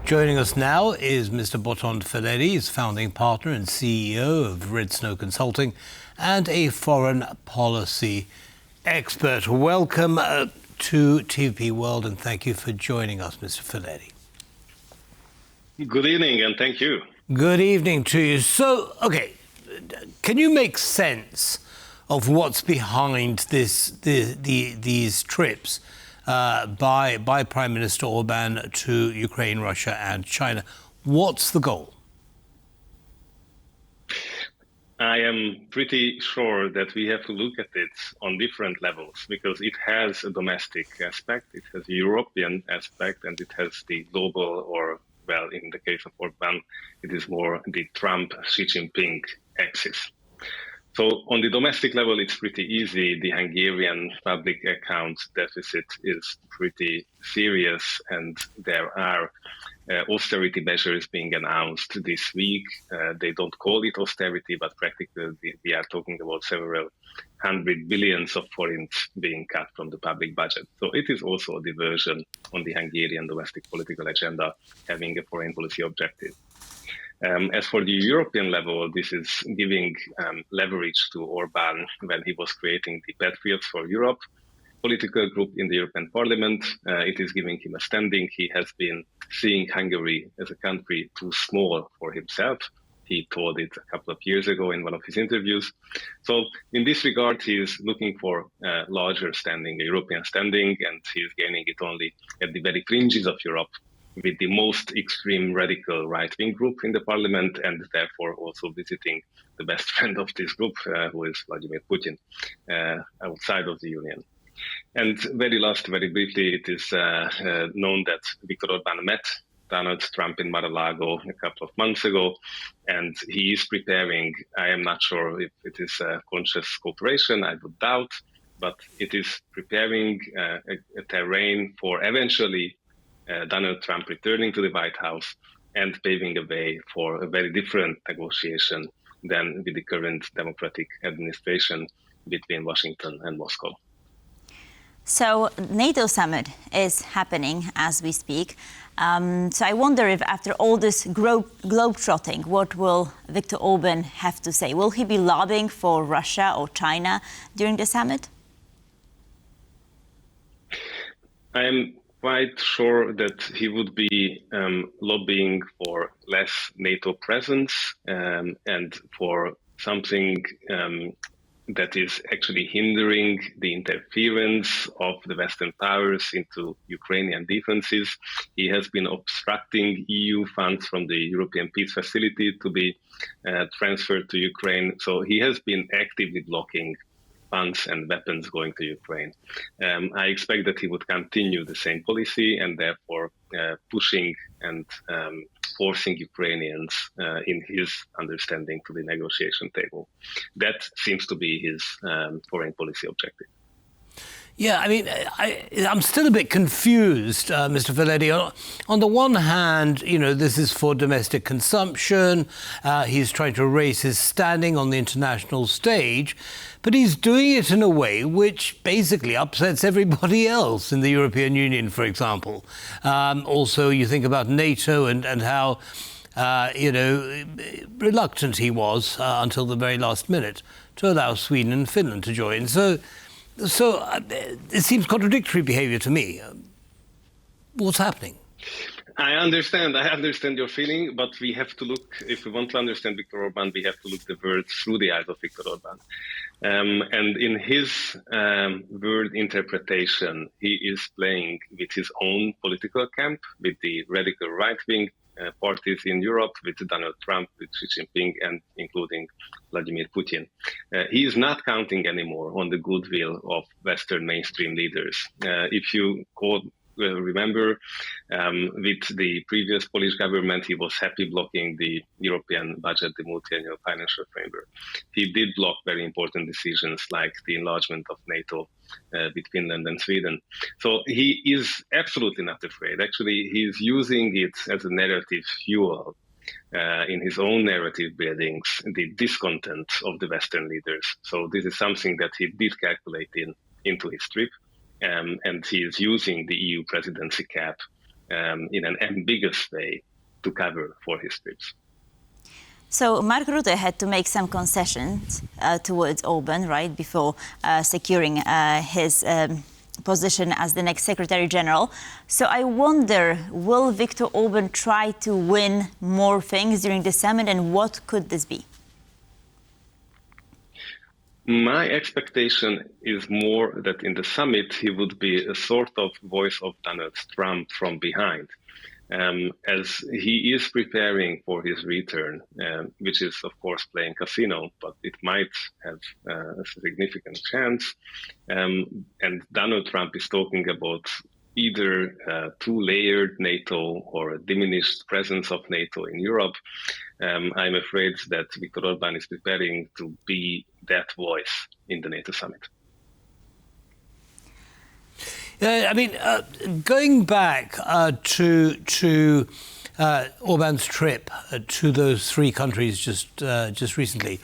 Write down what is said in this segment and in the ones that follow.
Joining us now is Mr. Botond Feledy. He's founding partner and CEO of Red Snow Consulting and a foreign policy expert. Welcome to TVP World, and thank you for joining us, Mr. Feledy. Good evening, and thank you. Good evening to you. So, okay, can you make sense of what's behind these trips by Prime Minister Orbán to Ukraine, Russia, and China? What's the goal? I am pretty sure that we have to look at it on different levels because it has a domestic aspect, it has a European aspect, and it has the global, or, well, in the case of Orbán, it is more the Trump-Xi Jinping axis. So on the domestic level, it's pretty easy. The Hungarian public account deficit is pretty serious, and there are austerity measures being announced this week. They don't call it austerity, but practically we are talking about several hundred billions of forints being cut from the public budget. So it is also a diversion on the Hungarian domestic political agenda, having a foreign policy objective. As for the European level, this is giving leverage to Orbán when he was creating the Patriots for Europe political group in the European Parliament. It is giving him a standing. He has been seeing Hungary as a country too small for himself. He told it a couple of years ago in one of his interviews. So in this regard, he is looking for a larger standing, a European standing, and he is gaining it only at the very fringes of Europe, with the most extreme radical right-wing group in the parliament, and therefore also visiting the best friend of this group, who is Vladimir Putin, outside of the Union. And very briefly, it is known that Viktor Orbán met Donald Trump in Mar-a-Lago a couple of months ago, and he is preparing, I am not sure if it is a conscious cooperation, I would doubt, but it is preparing a terrain for eventually Donald Trump returning to the White House and paving a way for a very different negotiation than with the current Democratic administration between Washington and Moscow. So NATO summit is happening as we speak. So I wonder if after all this globe-trotting, what will Viktor Orbán have to say? Will he be lobbying for Russia or China during the summit? I am quite sure that he would be lobbying for less NATO presence and for something that is actually hindering the interference of the Western powers into Ukrainian defenses. He has been obstructing EU funds from the European Peace Facility to be transferred to Ukraine. So he has been actively blocking funds and weapons going to Ukraine. I expect that he would continue the same policy and therefore pushing and forcing Ukrainians in his understanding to the negotiation table. That seems to be his foreign policy objective. Yeah, I mean, I'm still a bit confused, Mr. Feledy. On the one hand, you know, this is for domestic consumption. He's trying to raise his standing on the international stage, but he's doing it in a way which basically upsets everybody else in the European Union, for example. Also, you think about NATO and how, reluctant he was until the very last minute to allow Sweden and Finland to join. So it seems contradictory behavior to me. What's happening? I understand your feeling, but we have to look, if we want to understand Viktor Orbán, we have to look the world through the eyes of Viktor Orbán. And in his word interpretation, he is playing with his own political camp, with the radical right-wing parties in Europe, with Donald Trump, with Xi Jinping, and including Vladimir Putin. He is not counting anymore on the goodwill of Western mainstream leaders. If you remember, with the previous Polish government, he was happy blocking the European budget, the multi-annual financial framework. He did block very important decisions like the enlargement of NATO with Finland and Sweden. So he is absolutely not afraid. Actually, he is using it as a narrative fuel in his own narrative buildings, the discontent of the Western leaders. So this is something that he did calculate into his trip. And he is using the EU presidency cap in an ambiguous way to cover for his trips. So Mark Rutte had to make some concessions towards Orbn, right, before securing his position as the next Secretary General. So I wonder, will Viktor Orbán try to win more things during the summit, and what could this be? My expectation is more that in the summit he would be a sort of voice of Donald Trump from behind, as he is preparing for his return, which is of course playing casino, but it might have a significant chance. And Donald Trump is talking about either a two-layered NATO or a diminished presence of NATO in Europe. I'm afraid that Viktor Orbán is preparing to be that voice in the NATO summit. I mean, going back to Orbán's trip to those three countries just recently,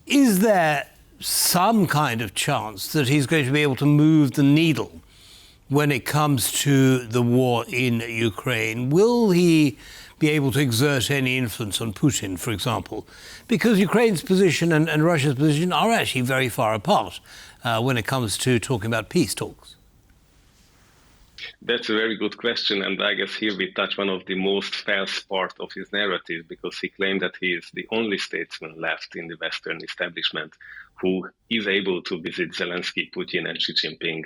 is there some kind of chance that he's going to be able to move the needle when it comes to the war in Ukraine? Will he be able to exert any influence on Putin, for example? Because Ukraine's position and Russia's position are actually very far apart when it comes to talking about peace talks. That's a very good question, and I guess here we touch one of the most false part of his narrative, because he claimed that he is the only statesman left in the Western establishment who is able to visit Zelensky, Putin, and Xi Jinping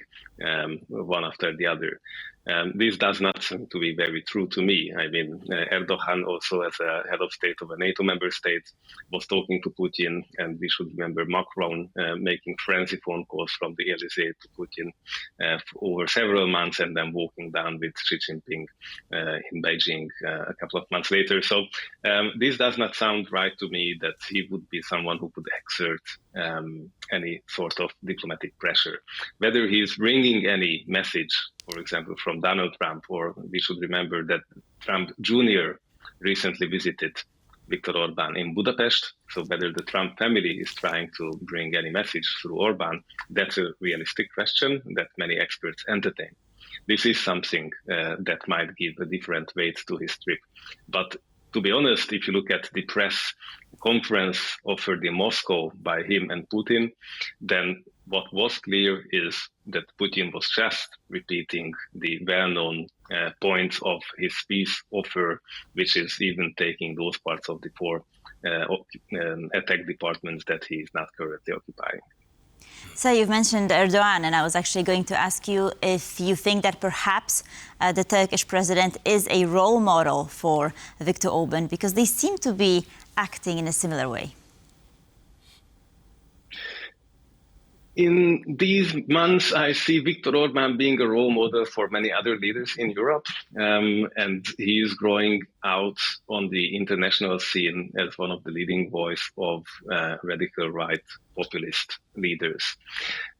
one after the other. This does not seem to be very true to me. I mean, Erdogan, also as a head of state of a NATO member state, was talking to Putin, and we should remember Macron making frenzy phone calls from the Elysee to Putin over several months, and then walking down with Xi Jinping in Beijing a couple of months later. So this does not sound right to me, that he would be someone who could exert any sort of diplomatic pressure. Whether he's bringing any message, for example, from Donald Trump, or we should remember that Trump Jr. recently visited Viktor Orbán in Budapest. So whether the Trump family is trying to bring any message through Orbán, that's a realistic question that many experts entertain. This is something that might give a different weight to his trip. But to be honest, if you look at the press conference offered in Moscow by him and Putin, then what was clear is that Putin was just repeating the well-known points of his peace offer, which is even taking those parts of the four attack departments that he is not currently occupying. So you've mentioned Erdogan, and I was actually going to ask you if you think that perhaps the Turkish president is a role model for Viktor Orbán, because they seem to be acting in a similar way. In these months, I see Viktor Orbán being a role model for many other leaders in Europe, and he is growing out on the international scene as one of the leading voice of radical right populist leaders.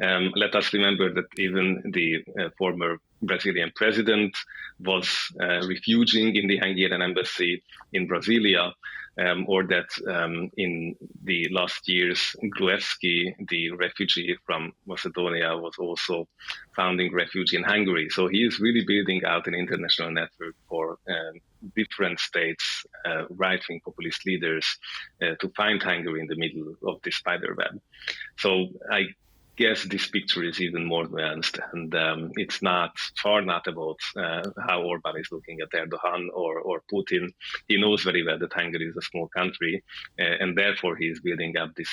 Let us remember that even the former Brazilian president was refuging in the Hungarian embassy in Brasilia, or that in the last years, Gruevski, the refugee from Macedonia, was also founding refuge in Hungary. So he is really building out an international network for different states, right-wing populist leaders, to find Hungary in the middle of the spider web. So I guess this picture is even more nuanced, and it's not about how Orbán is looking at Erdogan or Putin. He knows very well that Hungary is a small country, and therefore he is building up this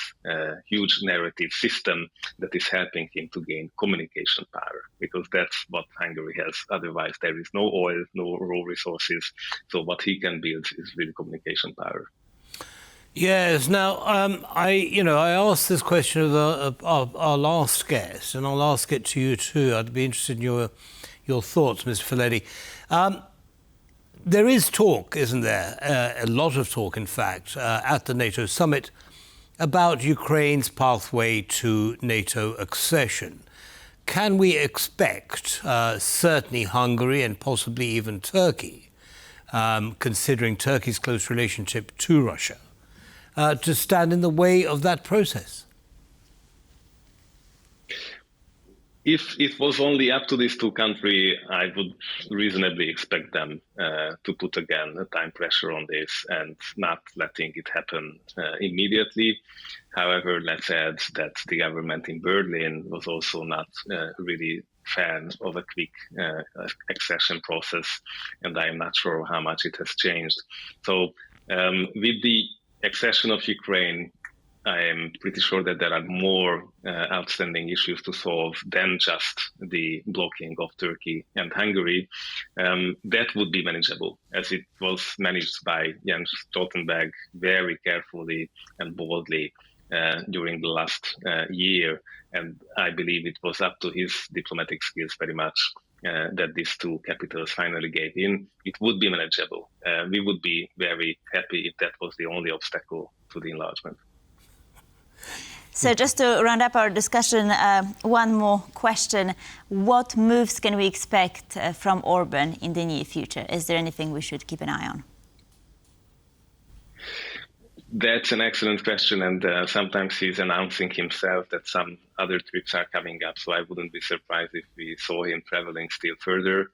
huge narrative system that is helping him to gain communication power, because that's what Hungary has. Otherwise, there is no oil, no raw resources. So what he can build is really communication power. Yes. Now, I asked this question of our last guest, and I'll ask it to you too. I'd be interested in your thoughts, Mr. Feledy. There is talk, isn't there? A lot of talk, in fact, at the NATO summit about Ukraine's pathway to NATO accession. Can we expect certainly Hungary and possibly even Turkey, considering Turkey's close relationship to Russia, to stand in the way of that process? If it was only up to these two countries, I would reasonably expect them to put again a time pressure on this and not letting it happen immediately. However, let's add that the government in Berlin was also not really fan of a quick accession process, and I am not sure how much it has changed. So with the accession of Ukraine, I am pretty sure that there are more outstanding issues to solve than just the blocking of Turkey and Hungary. That would be manageable, as it was managed by Jens Stoltenberg very carefully and boldly during the last year. And I believe it was up to his diplomatic skills very much that these two capitals finally gave in. It would be manageable. We would be very happy if that was the only obstacle to the enlargement. So just to round up our discussion, one more question. What moves can we expect from Orbán in the near future? Is there anything we should keep an eye on? That's an excellent question, and sometimes he's announcing himself that some other trips are coming up, so I wouldn't be surprised if we saw him traveling still further,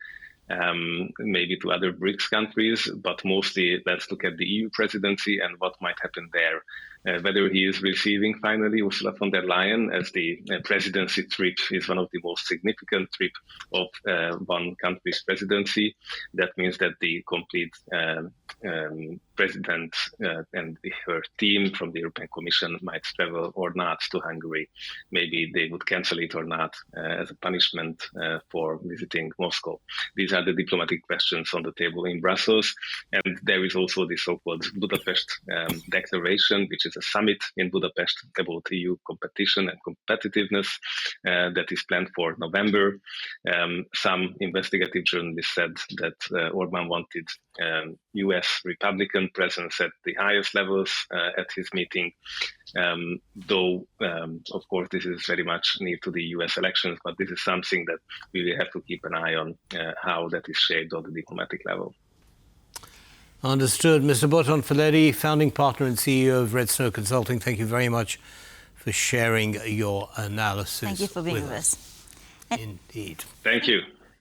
maybe to other BRICS countries, but mostly let's look at the EU presidency and what might happen there. Whether he is receiving finally Ursula von der Leyen, as the presidency trip is one of the most significant trip of one country's presidency. That means that the complete president and her team from the European Commission might travel or not to Hungary. Maybe they would cancel it or not as a punishment for visiting Moscow. These are the diplomatic questions on the table in Brussels. And there is also the so-called Budapest Declaration, which is a summit in Budapest about EU competition and competitiveness that is planned for November. Some investigative journalists said that Orbán wanted US Republican presence at the highest levels at his meeting, though, of course, this is very much near to the US elections, but this is something that we will have to keep an eye on, how that is shaped on the diplomatic level. Understood. Mr. Botond Feledy, founding partner and CEO of Red Snow Consulting, thank you very much for sharing your analysis. Thank you for being with us. Indeed. Thank you.